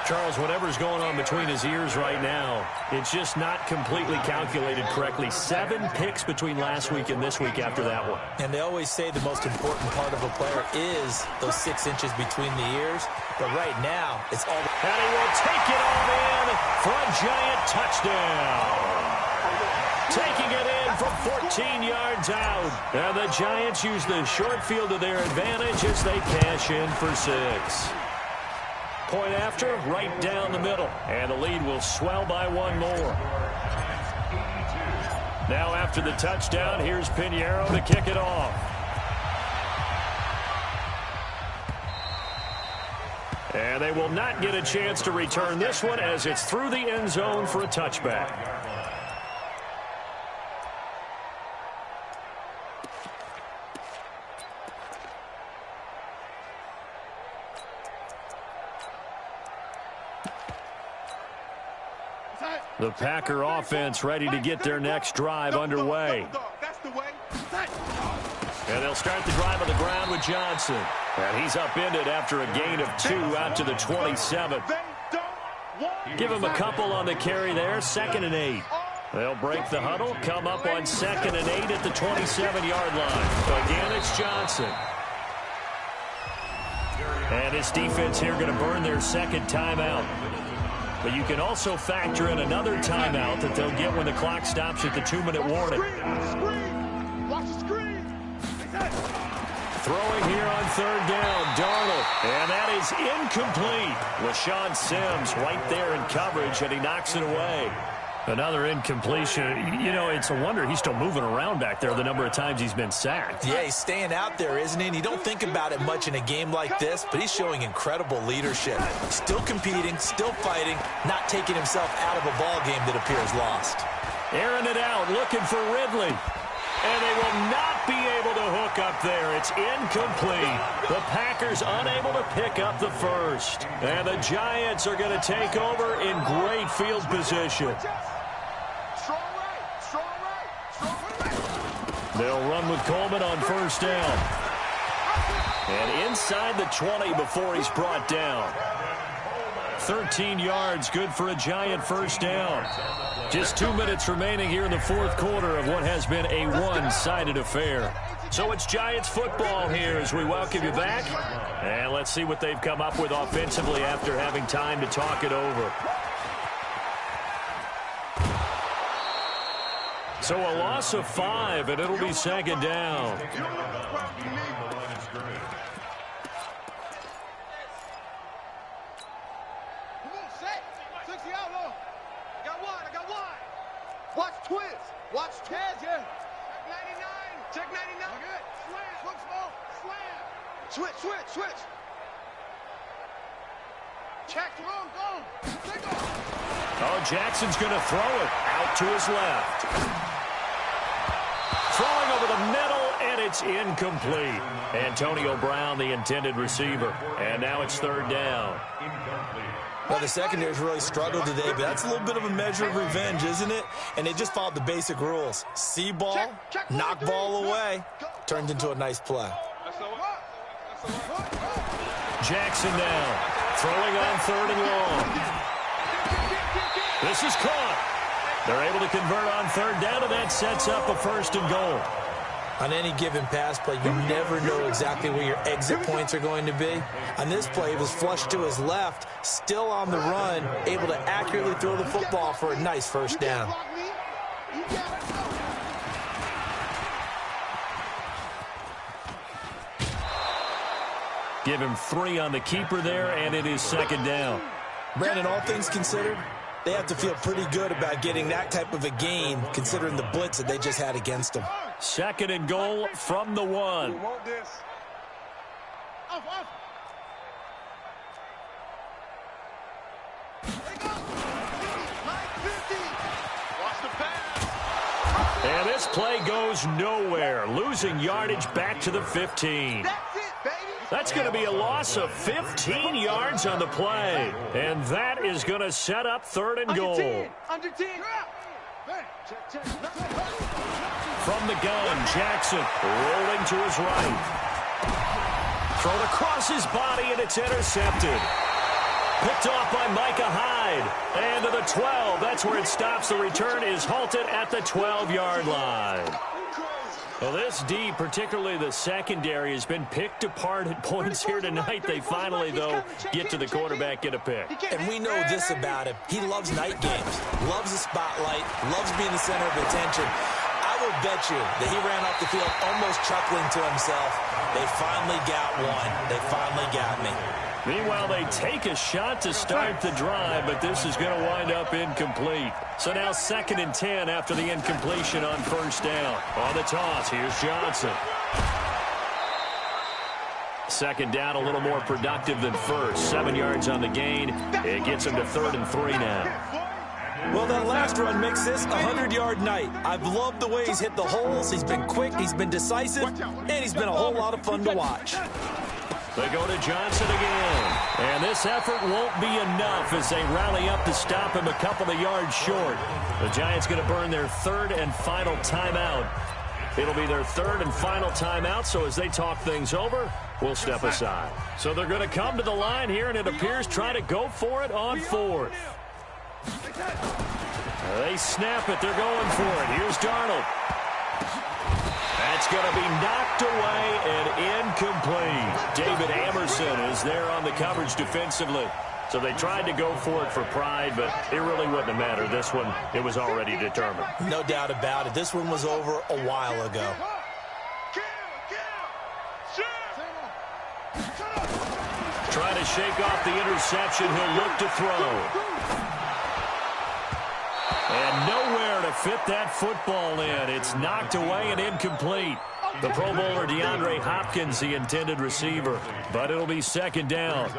S2: Charles, whatever's going on between his ears right now, it's just not completely calculated correctly. 7 picks between last week and this week after that one.
S4: And they always say the most important part of a player is those 6 inches between the ears. But right now, it's all...
S2: And he will take it all in for a giant touchdown. Taking it in from 14 yards out. And the Giants use the short field to their advantage as they cash in for 6. Point after, right down the middle. And the lead will swell by 1 more. Now after the touchdown, here's Pinheiro to kick it off. And they will not get a chance to return this one as it's through the end zone for a touchback. The Packer offense ready to get their next drive underway. And they'll start the drive on the ground with Johnson. And he's upended after a gain of 2 out to the 27. Give him a couple on the carry there, 2nd and 8. They'll break the huddle, come up on 2nd and 8 at the 27-yard line. Again, it's Johnson. And his defense here going to burn their 2nd timeout. But you can also factor in another timeout that they'll get when the clock stops at the 2-minute warning. Throwing here on 3rd down, Darnold. And that is incomplete. LaShawn Sims right there in coverage, and he knocks it away. Another incompletion. You know, it's a wonder he's still moving around back there the number of times he's been sacked.
S4: Yeah, he's staying out there, isn't he? And you don't think about it much in a game like this, but he's showing incredible leadership. Still competing, still fighting, not taking himself out of a ball game that appears lost.
S2: Airing it out, looking for Ridley. And they will not be able to hook up there. It's incomplete. The Packers unable to pick up the first. And the Giants are going to take over in great field position. They'll run with Coleman on 1st down. And inside the 20 before he's brought down. 13 yards, good for a Giant 1st down. Just 2 minutes remaining here in the 4th quarter of what has been a one-sided affair. So it's Giants football here as we welcome you back. And let's see what they've come up with offensively after having time to talk it over. So a loss of 5, and it'll be 2nd down.
S3: Watch twist. Watch twist. Yeah. Check 99. Good. Slam. Look small. Slam. Switch. Check. Go. Take off.
S2: Oh, Jackson's going to throw it out to his left. Throwing over the middle, and it's incomplete. Antonio Brown, the intended receiver. And now it's 3rd down.
S4: Well, the secondary's really struggled today, but that's a little bit of a measure of revenge, isn't it? And they just followed the basic rules. See ball, knock ball away. Turned into a nice play.
S2: Jackson now, throwing on 3rd and long. This is caught. They're able to convert on 3rd down, and that sets up a 1st and goal.
S4: On any given pass play, you never know exactly where your exit points are going to be. On this play, it was flushed to his left, still on the run, able to accurately throw the football for a nice 1st down.
S2: Give him 3 on the keeper there, and it is 2nd down.
S4: Brandon, all things considered, they have to feel pretty good about getting that type of a gain, considering the blitz that they just had against them.
S2: 2nd and goal from the 1.
S3: Want this? Off. Watch the pass.
S2: And this play goes nowhere. Losing yardage back to the 15.
S3: That's it, baby.
S2: That's going to be a loss of 15 yards on the play. And that is going to set up 3rd and goal.
S3: Under 10. Check.
S2: From the gun, Jackson rolling to his right. Thrown across his body, and it's intercepted. Picked off by Micah Hyde. And to the 12. That's where it stops. The return is halted at the 12-yard line. Well, this D, particularly the secondary, has been picked apart at points here tonight. They finally, though, get to the quarterback, get a pick.
S4: And we know this about him. He loves night games, loves the spotlight, loves being the center of attention. I will bet you that he ran off the field almost chuckling to himself. They finally got one. They finally got me.
S2: Meanwhile, they take a shot to start the drive, but this is going to wind up incomplete. So now 2nd and 10 after the incompletion on first down. On the toss, here's Johnson. 2nd down, a little more productive than first. 7 yards on the gain. It gets him to 3rd and 3 now.
S4: Well, that last run makes this a 100-yard night. I've loved the way he's hit the holes. He's been quick, he's been decisive, and he's been a whole lot of fun to watch.
S2: They go to Johnson again. And this effort won't be enough as they rally up to stop him a couple of yards short. The Giants going to burn their 3rd and final timeout. It'll be their 3rd and final timeout, so as they talk things over, we'll step aside. So they're going to come to the line here, and it appears try to go for it on 4th. They snap it. They're going for it. Here's Darnold. That's going to be knocked away and incomplete. David Amerson is there on the coverage defensively. So they tried to go for it for pride, but it really wouldn't have mattered. This one, it was already determined.
S4: No doubt about it. This one was over a while ago.
S2: Trying to shake off the interception. He'll look to throw. And nowhere to fit that football in. It's knocked away and incomplete. The Pro Bowler DeAndre Hopkins, the intended receiver. But it'll be 2nd down.
S5: 2nd and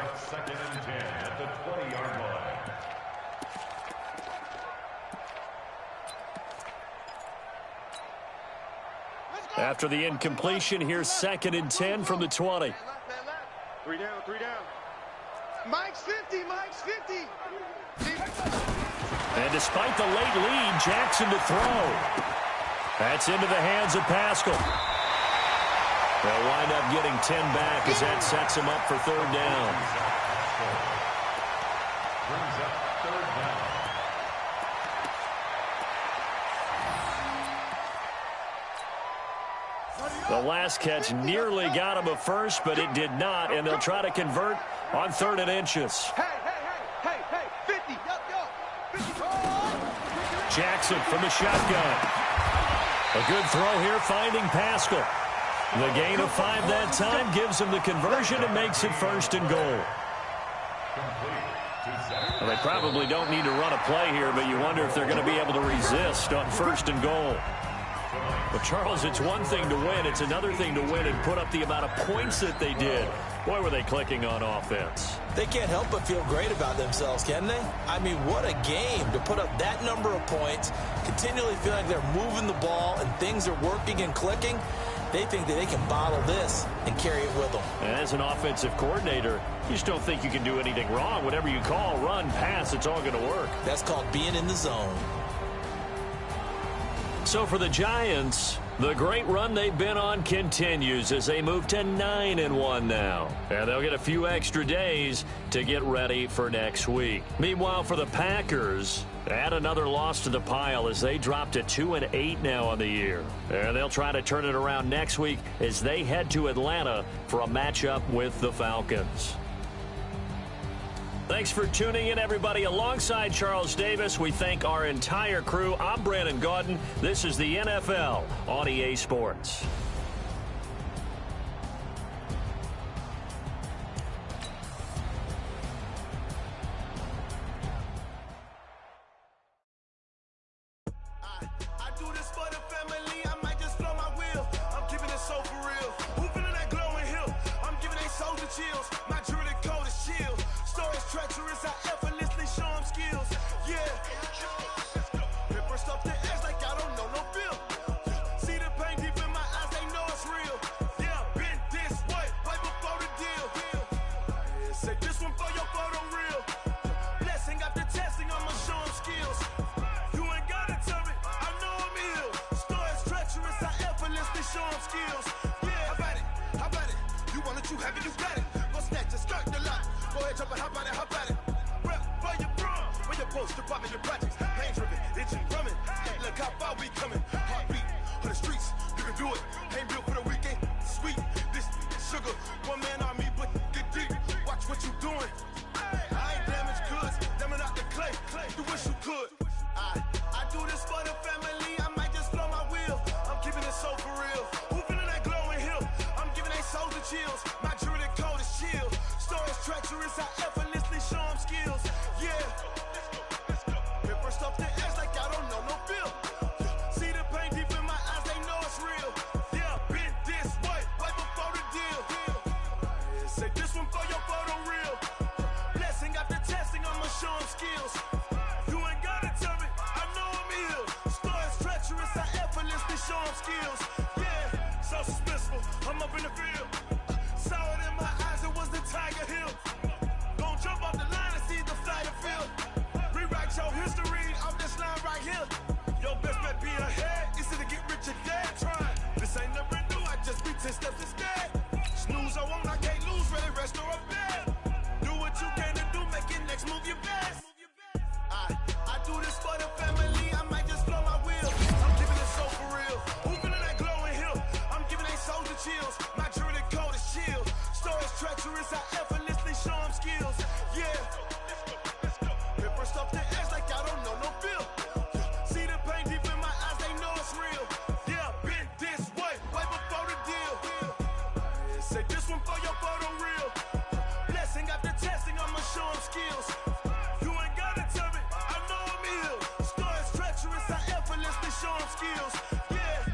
S5: 10 at the 20-yard line.
S2: After the incompletion, here's 2nd and 10 from the 20.
S3: 3 down, 3 down. Mike's 50, Mike's 50.
S2: And despite the late lead, Jackson to throw. That's into the hands of Pascal. They'll wind up getting 10 back as that sets him up for 3rd down.
S5: Brings up 3rd down.
S2: The last catch nearly got him a first, but it did not, and they'll try to convert on 3rd and inches.
S3: Hey, 50.
S2: Jackson from the shotgun. A good throw here, finding Pascal. The gain of 5 that time gives him the conversion and makes it 1st and goal. Well, they probably don't need to run a play here, but you wonder if they're going to be able to resist on 1st and goal. But, Charles, it's one thing to win. It's another thing to win and put up the amount of points that they did. Boy, were they clicking on offense.
S4: They can't help but feel great about themselves, can they? I mean, what a game to put up that number of points, continually feel like they're moving the ball and things are working and clicking. They think that they can bottle this and carry it with them.
S2: And as an offensive coordinator, you just don't think you can do anything wrong. Whatever you call, run, pass, it's all going to work.
S4: That's called being in the zone.
S2: So for the Giants, the great run they've been on continues as they move to 9-1 now. And they'll get a few extra days to get ready for next week. Meanwhile, for the Packers, add another loss to the pile as they drop to 2-8 now on the year. And they'll try to turn it around next week as they head to Atlanta for a matchup with the Falcons. Thanks for tuning in, everybody. Alongside Charles Davis, we thank our entire crew. I'm Brandon Gaudin. This is the NFL on EA Sports.
S6: I do this for the family. I might just blow my wheel. I'm keeping it so for real. Who feeling that glowing hill? I'm giving they soldier chills. My jewelry code is chill. Stories treacherous, I effortlessly show them skills. Yeah. Pepper stuff the edge like I don't know no bill. See the pain deep in my eyes, they know it's real. Yeah, been this way, way before the deal. Yeah, say this one for your photo real. Blessing after testing, I'ma show them skills. You ain't gotta tell me, I know I'm ill. Stories treacherous, I effortlessly show them skills. Yeah, how about it? You want it, you have it, you got it. Go snatch it, skirt the lot. Go ahead, jump it, how about it? for your bro. Where your poster popping your projects. Pain driven, itching, drumming. Look how far we coming. Heartbeat on the streets, you can do it. Ain't built for the weekend. Sweet, this sugar. One man army, but get deep. Watch what you doing. I ain't damaged goods, damn out the clay. You wish you could. I do this for the family. I might just blow my wheel. I'm keeping it so for real. Who feeling that glowing hill? I'm giving they souls the chills. My jewelry code is chill. Stories treacherous, I effortlessly show them skills. Yeah. Hit first off the edge like I don't know no feel. See the pain deep in my eyes, they know it's real. Yeah, been this way, way before the deal. Say this one for your photo real. Blessing after testing, I'ma show them skills. You ain't gotta tell me, I know I'm ill. Stories treacherous, I effortlessly show them skills. Yeah, so suspenseful, I'm up in the field. Saw it in my eyes, it was the Tiger Hill. Gon' jump off the line and see the flight of field. Rewrite your history off this line right here. Your best bet be ahead, easy to get rich or dead. Trying, this ain't never new, I just be 10 steps instead. Snooze I won't, I can't lose, ready, rest or up bed. Do what you can to do, make your next move your best. I do this for the family, I might just blow my wheel. I'm keeping it so for real. Who feeling that glowing hill? I'm giving they souls the chills. My jewelry code is chill. Stories treacherous, I effortlessly show them skills. Yeah. Hit first off the edge like I don't know no feel. See the pain deep in my eyes, they know it's real. Yeah, been this way, way before the deal. Say this one for your photo real. Blessing after testing, I'ma show them skills. You ain't gotta tell me, I know I'm ill. Stories treacherous, I effortlessly show them skills. Yeah.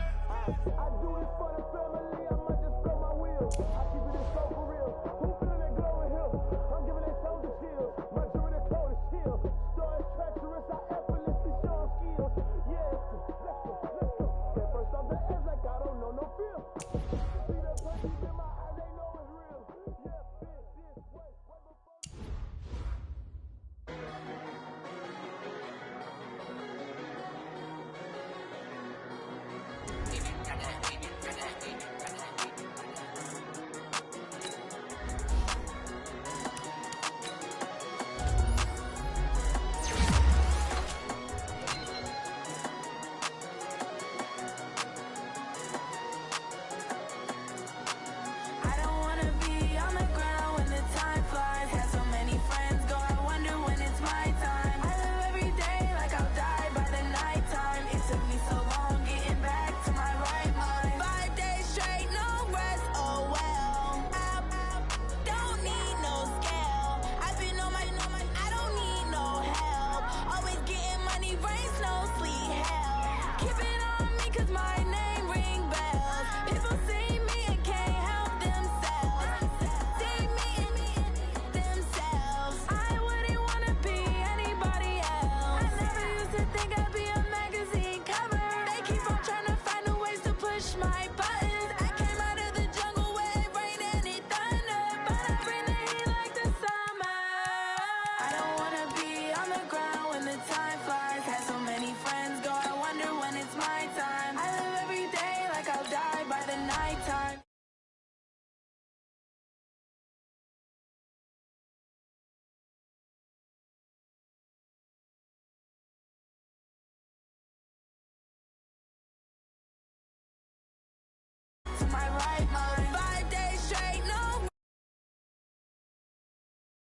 S6: I do this for the family, I might just blow my wheel. I keep it so for real. Who feeling that glowing hill? I'm giving they souls the chills. My jewelry code is chill. Stories treacherous, I effortlessly show them skills. Yeah, let's go. Get first off the edge like I don't know no feel. See the pain deep in my eyes, they know it's real. Yeah, been this way, way before.
S7: I don't wanna be on the ground when the time flies. Had so many friends go, I wonder when it's my time. I live every day like I'll die by the nighttime. It took me so long getting back to my right mind. 5 days straight, no rest, oh well. I don't need no scale. I've been on my, I don't need no help. Always getting money, rain, snow, sleet, hell. Keep it on me cause my name ring bells. People see me and can't help themselves. See me and themselves. I wouldn't wanna be anybody else. I never used to think I'd be a magazine cover. They keep on trying to find new ways to push my buttons. I came out of the jungle where it rained and it thundered, but I bring the heat like the summer. I don't wanna be on the ground when the time flies. Had so many friends go, I wonder when it's my time. I live every day like I'll die by the nighttime. To my right mind.